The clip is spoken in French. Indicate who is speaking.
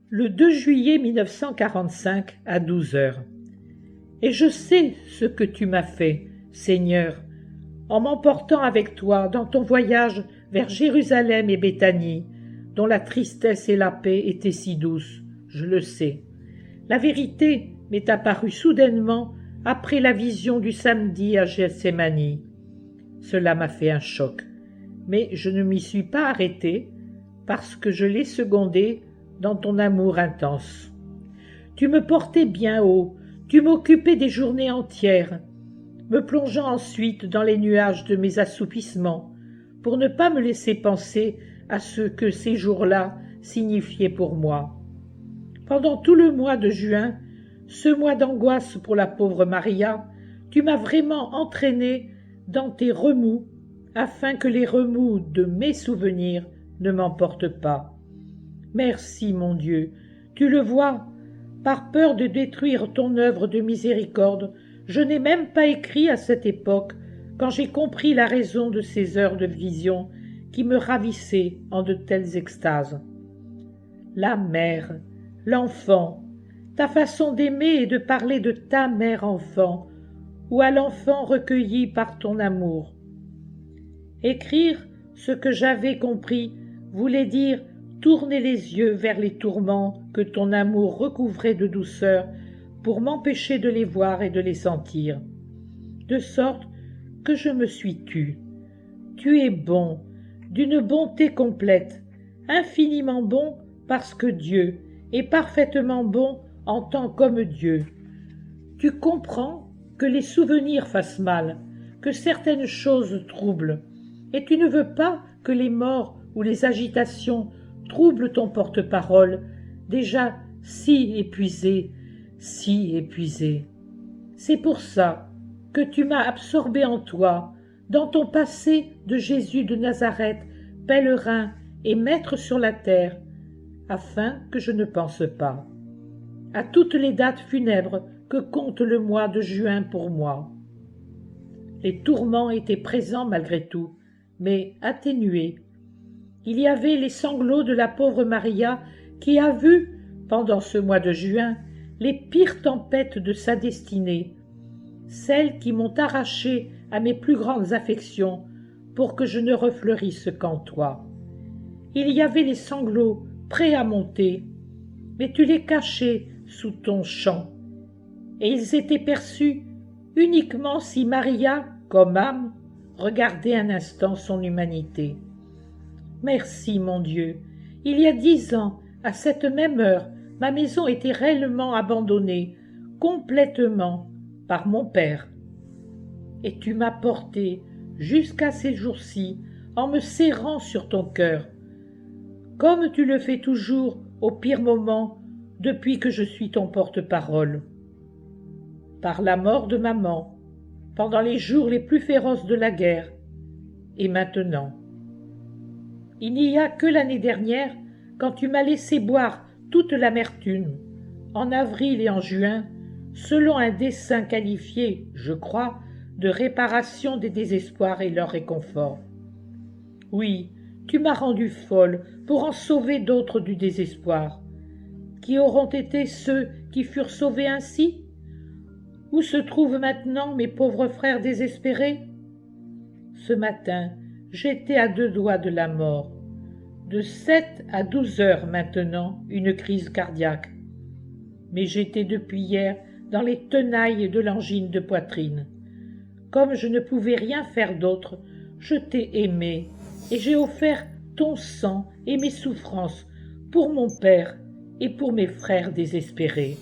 Speaker 1: Le 2 juillet 1945 à 12 heures. Et je sais ce que tu m'as fait, Seigneur, en m'emportant avec toi dans ton voyage vers Jérusalem et Béthanie, dont la tristesse et la paix étaient si douces, je le sais. La vérité m'est apparue soudainement après la vision du samedi à Gethsémani. Cela m'a fait un choc, mais je ne m'y suis pas arrêté parce que je l'ai secondé dans ton amour intense. Tu me portais bien haut, tu m'occupais des journées entières, me plongeant ensuite dans les nuages de mes assoupissements, pour ne pas me laisser penser à ce que ces jours-là signifiaient pour moi. Pendant tout le mois de juin, ce mois d'angoisse pour la pauvre Maria, tu m'as vraiment entraîné dans tes remous, afin que les remous de mes souvenirs ne m'emportent pas. Merci, mon Dieu, tu le vois, par peur de détruire ton œuvre de miséricorde, je n'ai même pas écrit à cette époque, quand j'ai compris la raison de ces heures de vision qui me ravissaient en de telles extases. La mère, l'enfant, ta façon d'aimer et de parler de ta mère-enfant, ou à l'enfant recueilli par ton amour. Écrire ce que j'avais compris voulait dire tourner les yeux vers les tourments que ton amour recouvrait de douceur pour m'empêcher de les voir et de les sentir, de sorte que je me suis tue. Tu es bon, d'une bonté complète, infiniment bon parce que Dieu est parfaitement bon en tant qu'homme Dieu. Tu comprends que les souvenirs fassent mal, que certaines choses troublent, et tu ne veux pas que les morts ou les agitations troublent ton porte-parole, déjà si épuisé, si épuisé. C'est pour ça que tu m'as absorbé en toi, dans ton passé de Jésus de Nazareth, pèlerin et maître sur la terre, afin que je ne pense pas à toutes les dates funèbres que compte le mois de juin pour moi. Les tourments étaient présents malgré tout, mais atténués. Il y avait les sanglots de la pauvre Maria qui a vu, pendant ce mois de juin, les pires tempêtes de sa destinée, celles qui m'ont arraché à mes plus grandes affections pour que je ne refleurisse qu'en toi. Il y avait les sanglots prêts à monter, mais tu les cachais sous ton chant, et ils étaient perçus uniquement si Maria, comme âme, regardait un instant son humanité. Merci, mon Dieu. Il y a 10 ans, à cette même heure, ma maison était réellement abandonnée, complètement, par mon père. Et tu m'as porté jusqu'à ces jours-ci en me serrant sur ton cœur, comme tu le fais toujours au pire moment depuis que je suis ton porte-parole. Par la mort de maman, pendant les jours les plus féroces de la guerre, et maintenant. Il n'y a que l'année dernière, quand tu m'as laissé boire toute l'amertume, en avril et en juin, selon un dessein qualifié, je crois, de réparation des désespoirs et leur réconfort. Oui, tu m'as rendue folle pour en sauver d'autres du désespoir. Qui auront été ceux qui furent sauvés ainsi? Où se trouvent maintenant mes pauvres frères désespérés? Ce matin, j'étais à 2 doigts de la mort. De 7 à 12 heures maintenant, une crise cardiaque. Mais j'étais depuis hier dans les tenailles de l'angine de poitrine. Comme je ne pouvais rien faire d'autre, je t'ai aimé et j'ai offert ton sang et mes souffrances pour mon père et pour mes frères désespérés.